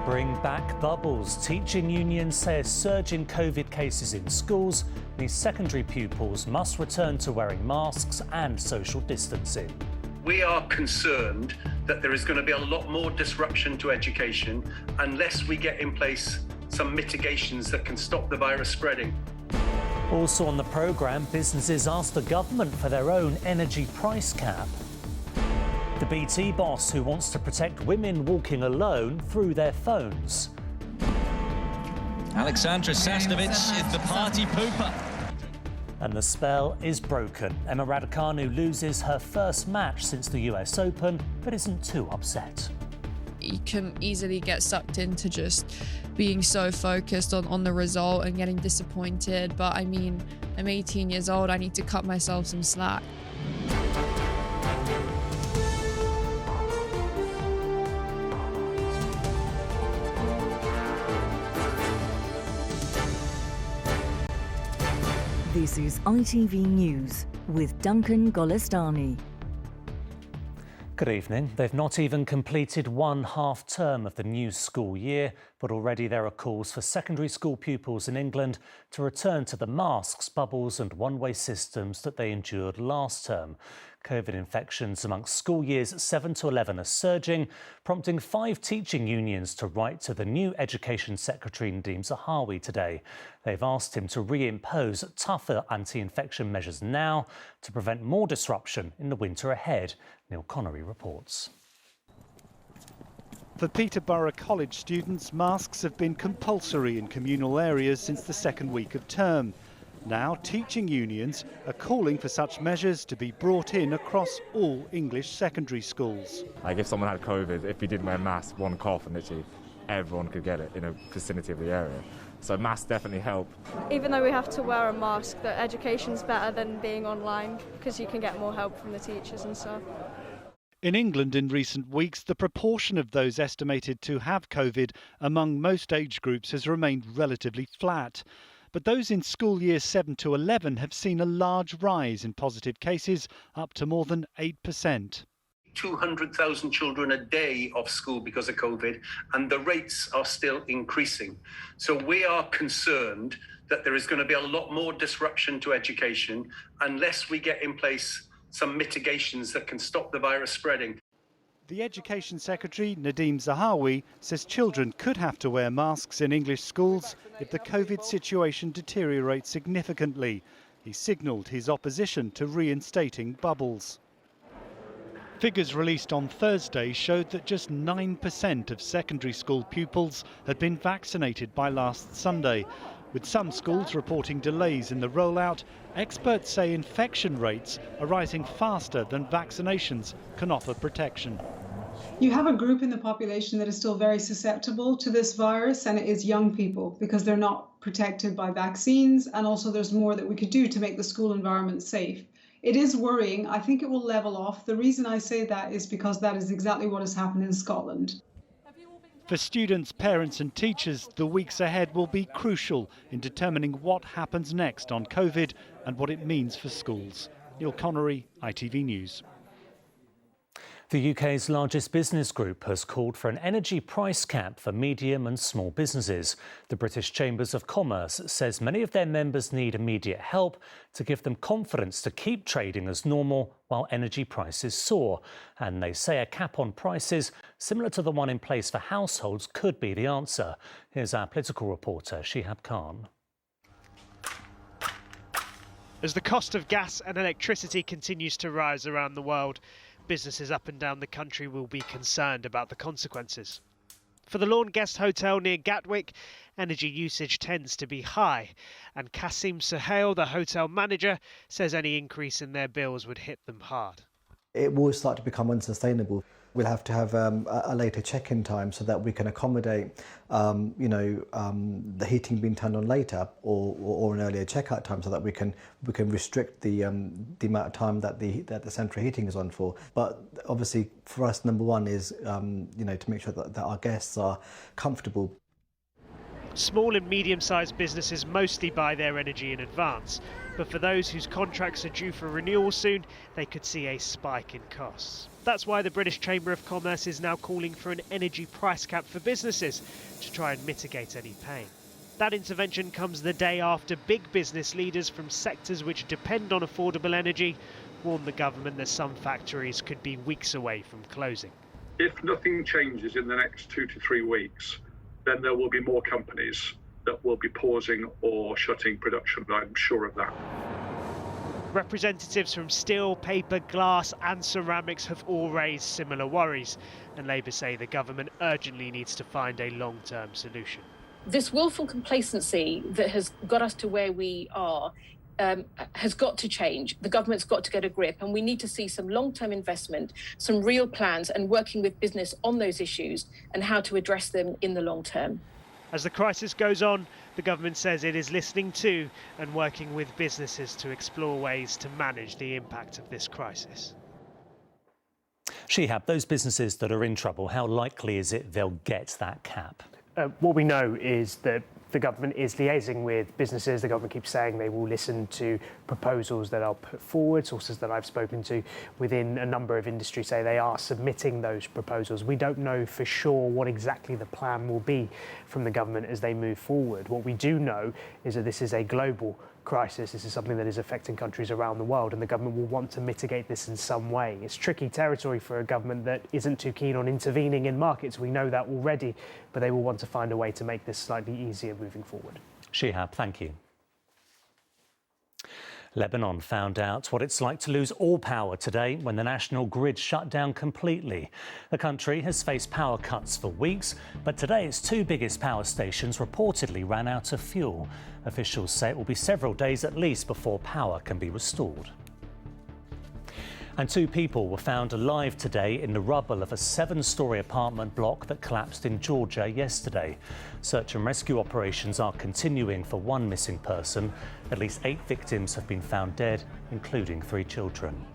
Bring back bubbles. Teaching unions say a surge in COVID cases in schools means secondary pupils must return to wearing masks and social distancing. We are concerned that there is going to be a lot more disruption to education unless we get in place some mitigations that can stop the virus spreading. Also on the programme, businesses ask the government for their own energy price cap. The BT boss who wants to protect women walking alone through their phones. Alexandra Sasnovich is the party pooper. And the spell is broken. Emma Raducanu loses her first match since the US Open, but isn't too upset. You can easily get sucked into just being so focused on the result and getting disappointed. But I mean, I'm 18 years old, I need to cut myself some slack. This is ITV News with Duncan Golestani. Good evening. They've not even completed one half term of the new school year, but already there are calls for secondary school pupils in England to return to the masks, bubbles and one-way systems that they endured last term. COVID infections amongst school years 7 to 11 are surging, prompting 5 teaching unions to write to the new Education Secretary Nadeem Zahawi today. They've asked him to reimpose tougher anti-infection measures now to prevent more disruption in the winter ahead. Neil Connery reports. For Peterborough College students, masks have been compulsory in communal areas since the second week of term. Now, teaching unions are calling for such measures to be brought in across all English secondary schools. Like if someone had COVID, if he didn't wear a mask, one cough, and literally everyone could get it in a vicinity of the area. So masks definitely help. Even though we have to wear a mask, the education's better than being online because you can get more help from the teachers and stuff. In England in recent weeks, the proportion of those estimated to have COVID among most age groups has remained relatively flat. But those in school years 7 to 11 have seen a large rise in positive cases, up to more than 8%. 200,000 children a day off school because of COVID, and the rates are still increasing. So we are concerned that there is going to be a lot more disruption to education unless we get in place some mitigations that can stop the virus spreading. The Education Secretary, Nadeem Zahawi, says children could have to wear masks in English schools if the COVID situation deteriorates significantly. He signalled his opposition to reinstating bubbles. Figures released on Thursday showed that just 9% of secondary school pupils had been vaccinated by last Sunday. With some schools reporting delays in the rollout, experts say infection rates are rising faster than vaccinations can offer protection. You have a group in the population that is still very susceptible to this virus, and it is young people because they're not protected by vaccines, and also there's more that we could do to make the school environment safe. It is worrying. I think it will level off. The reason I say that is because that is exactly what has happened in Scotland. For students, parents and teachers, the weeks ahead will be crucial in determining what happens next on COVID and what it means for schools. Neil Connery, ITV News. The UK's largest business group has called for an energy price cap for medium and small businesses. The British Chambers of Commerce says many of their members need immediate help to give them confidence to keep trading as normal while energy prices soar. And they say a cap on prices, similar to the one in place for households, could be the answer. Here's our political reporter, Shihab Khan. As the cost of gas and electricity continues to rise around the world, businesses up and down the country will be concerned about the consequences. For the Lawn Guest Hotel near Gatwick, energy usage tends to be high, and Kasim Suhail, the hotel manager, says any increase in their bills would hit them hard. It will start to become unsustainable. We'll have to have a later check-in time so that we can accommodate, the heating being turned on later, or an earlier checkout time, so that we can restrict the amount of time that the central heating is on for. But obviously, for us, number one is to make sure that our guests are comfortable. Small and medium-sized businesses mostly buy their energy in advance, but for those whose contracts are due for renewal soon, they could see a spike in costs. That's why the British Chamber of Commerce is now calling for an energy price cap for businesses to try and mitigate any pain. That intervention comes the day after big business leaders from sectors which depend on affordable energy warned the government that some factories could be weeks away from closing. If nothing changes in the next 2 to 3 weeks, then there will be more companies that will be pausing or shutting production. I'm sure of that. Representatives from steel, paper, glass and ceramics have all raised similar worries, and Labour say the government urgently needs to find a long-term solution. This willful complacency that has got us to where we are has got to change. The government's got to get a grip, and we need to see some long-term investment, some real plans, and working with business on those issues and how to address them in the long term. As the crisis goes on, the government says it is listening to and working with businesses to explore ways to manage the impact of this crisis. Shihab, those businesses that are in trouble, how likely is it they'll get that cap? What we know is that the government is liaising with businesses. The government keeps saying they will listen to proposals that are put forward. Sources that I've spoken to within a number of industries say they are submitting those proposals. We don't know for sure what exactly the plan will be from the government as they move forward. What we do know is that this is a global crisis. This is something that is affecting countries around the world, and the government will want to mitigate this in some way. It's tricky territory for a government that isn't too keen on intervening in markets. We know that already, but they will want to find a way to make this slightly easier moving forward. Shihab, thank you. Lebanon found out what it's like to lose all power today when the national grid shut down completely. The country has faced power cuts for weeks, but today its 2 biggest power stations reportedly ran out of fuel. Officials say it will be several days at least before power can be restored. And 2 people were found alive today in the rubble of a 7-storey apartment block that collapsed in Georgia yesterday. Search and rescue operations are continuing for 1 missing person. At least 8 victims have been found dead, including 3 children.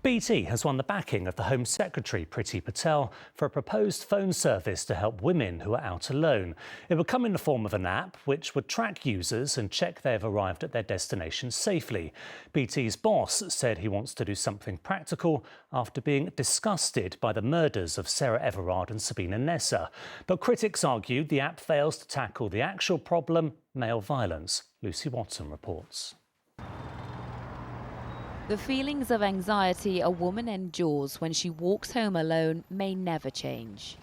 BT has won the backing of the Home Secretary, Priti Patel, for a proposed phone service to help women who are out alone. It would come in the form of an app which would track users and check they have arrived at their destination safely. BT's boss said he wants to do something practical after being disgusted by the murders of Sarah Everard and Sabina Nessa. But critics argued the app fails to tackle the actual problem, male violence. Lucy Watson reports. The feelings of anxiety a woman endures when she walks home alone may never change.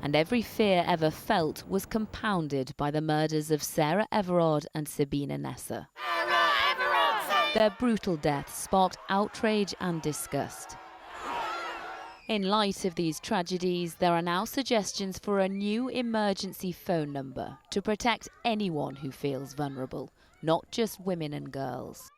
And every fear ever felt was compounded by the murders of Sarah Everard and Sabina Nessa. Their brutal deaths sparked outrage and disgust. In light of these tragedies, there are now suggestions for a new emergency phone number to protect anyone who feels vulnerable, not just women and girls.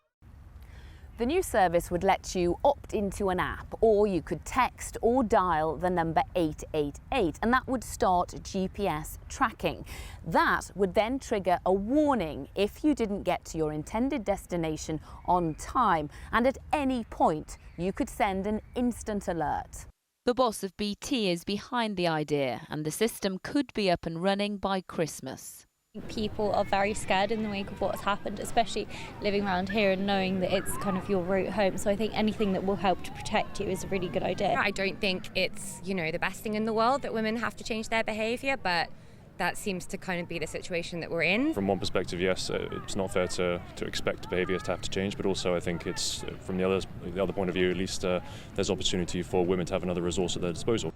The new service would let you opt into an app, or you could text or dial the number 888, and that would start GPS tracking. That would then trigger a warning if you didn't get to your intended destination on time, and at any point you could send an instant alert. The boss of BT is behind the idea, and the system could be up and running by Christmas. People are very scared in the wake of what's happened, especially living around here and knowing that it's kind of your route home. So I think anything that will help to protect you is a really good idea. I don't think it's, the best thing in the world that women have to change their behaviour, but that seems to kind of be the situation that we're in. From one perspective, yes, it's not fair to expect behaviours to have to change, but also I think it's, from the other point of view, at least there's opportunity for women to have another resource at their disposal.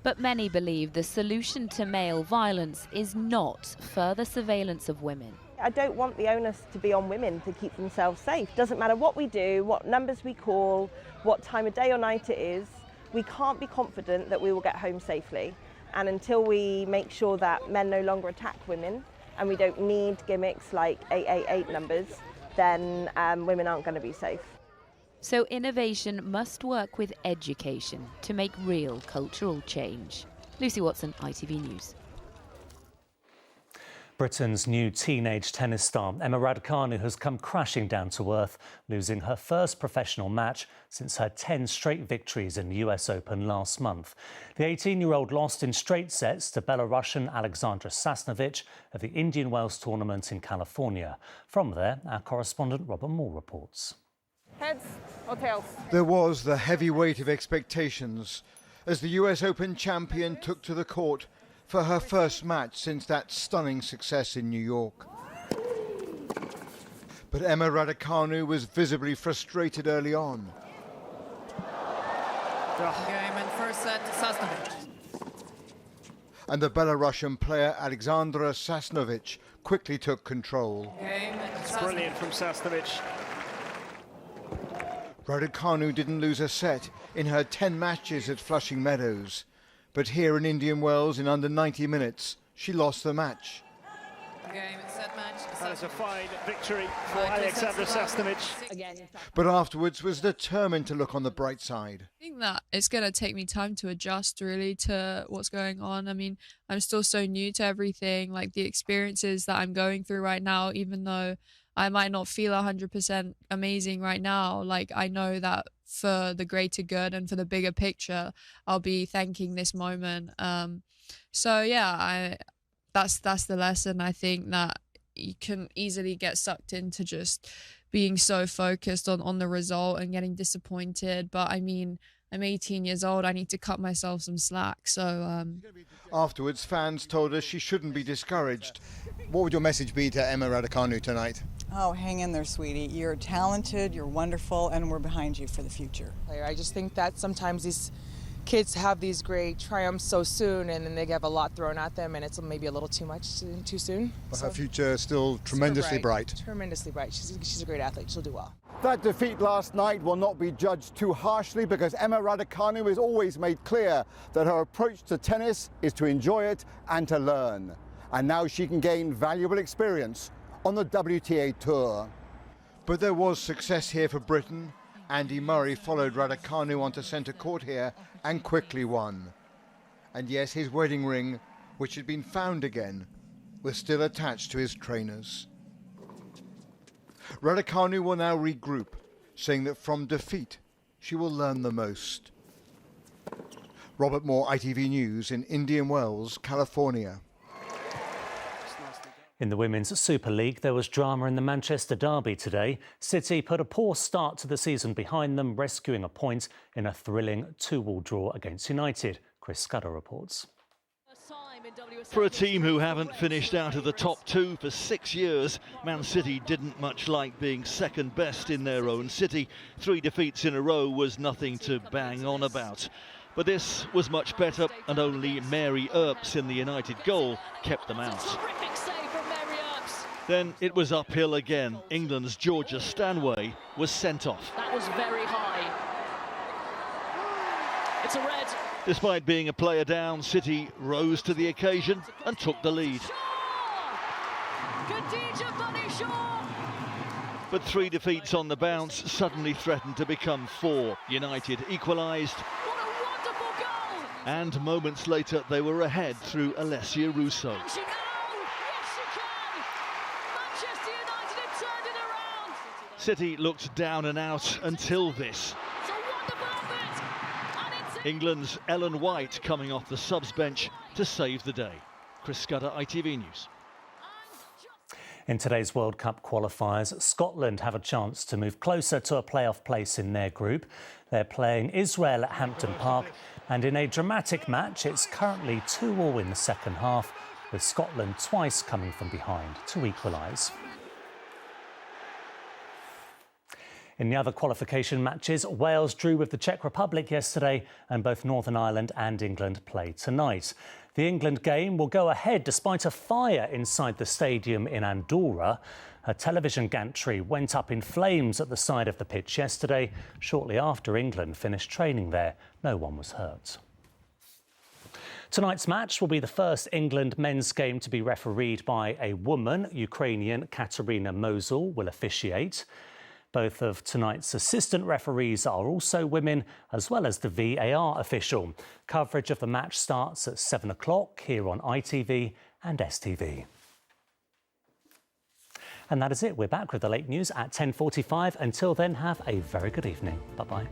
But many believe the solution to male violence is not further surveillance of women. I don't want the onus to be on women to keep themselves safe. Doesn't matter what we do, what numbers we call, what time of day or night it is, we can't be confident that we will get home safely. And until we make sure that men no longer attack women, and we don't need gimmicks like 888 numbers, then women aren't going to be safe. So innovation must work with education to make real cultural change. Lucy Watson, ITV News. Britain's new teenage tennis star Emma Raducanu has come crashing down to earth, losing her first professional match since her 10 straight victories in the US Open last month. The 18-year-old lost in straight sets to Belarusian Alexandra Sasnovich at the Indian Wells tournament in California. From there, our correspondent Robert Moore reports. Heads or tails? There was the heavy weight of expectations as the US Open champion took to the court for her first match since that stunning success in New York. But Emma Raducanu was visibly frustrated early on. Game and first set to Sasnovich. And the Belarusian player Alexandra Sasnovich quickly took control. Brilliant from Sasnovich. Raducanu didn't lose a set in her 10 matches at Flushing Meadows, but here in Indian Wells in under 90 minutes, she lost the match. That is a fine victory for Alexandra Sasnovich. But afterwards was determined to look on the bright side. I think that it's going to take me time to adjust really to what's going on. I mean, I'm still so new to everything, like the experiences that I'm going through right now, even though I might not feel 100% amazing right now. Like, I know that for the greater good and for the bigger picture, I'll be thanking this moment. So yeah, that's the lesson. I think that you can easily get sucked into just being so focused on the result and getting disappointed. But I mean, I'm 18 years old. I need to cut myself some slack. So afterwards, fans told us she shouldn't be discouraged. What would your message be to Emma Raducanu tonight? Oh, hang in there, sweetie. You're talented, you're wonderful, and we're behind you for the future. I just think that sometimes these kids have these great triumphs so soon, and then they have a lot thrown at them, and it's maybe a little too much too soon. But her future is still tremendously bright. Tremendously bright. She's a great athlete. She'll do well. That defeat last night will not be judged too harshly because Emma Raducanu has always made clear that her approach to tennis is to enjoy it and to learn. And now she can gain valuable experience on the WTA Tour. But there was success here for Britain. Andy Murray followed Raducanu onto centre court here and quickly won. And yes, his wedding ring, which had been found again, was still attached to his trainers. Raducanu will now regroup, saying that from defeat she will learn the most. Robert Moore, ITV News in Indian Wells, California. In the Women's Super League, there was drama in the Manchester derby today. City put a poor start to the season behind them, rescuing a point in a thrilling 2-2 draw against United. Chris Scudder reports. For a team who haven't finished out of the top 2 for 6 years, Man City didn't much like being second best in their own city. 3 defeats in a row was nothing to bang on about. But this was much better, and only Mary Earps in the United goal kept them out. Then it was uphill again. England's Georgia Stanway was sent off. That was very high. It's a red. Despite being a player down, City rose to the occasion and took the lead. But 3 defeats on the bounce suddenly threatened to become 4. United equalised. And moments later, they were ahead through Alessia Russo. City looked down and out until this. England's Ellen White coming off the subs bench to save the day. Chris Scudder, ITV News. In today's World Cup qualifiers, Scotland have a chance to move closer to a playoff place in their group. They're playing Israel at Hampden Park, and in a dramatic match, it's currently 2-2 in the second half, with Scotland twice coming from behind to equalise. In the other qualification matches, Wales drew with the Czech Republic yesterday, and both Northern Ireland and England play tonight. The England game will go ahead despite a fire inside the stadium in Andorra. A television gantry went up in flames at the side of the pitch yesterday, shortly after England finished training there. No one was hurt. Tonight's match will be the first England men's game to be refereed by a woman. Ukrainian Katerina Mosul will officiate. Both of tonight's assistant referees are also women, as well as the VAR official. Coverage of the match starts at 7 o'clock here on ITV and STV. And that is it. We're back with the late news at 10:45. Until then, have a very good evening. Bye-bye.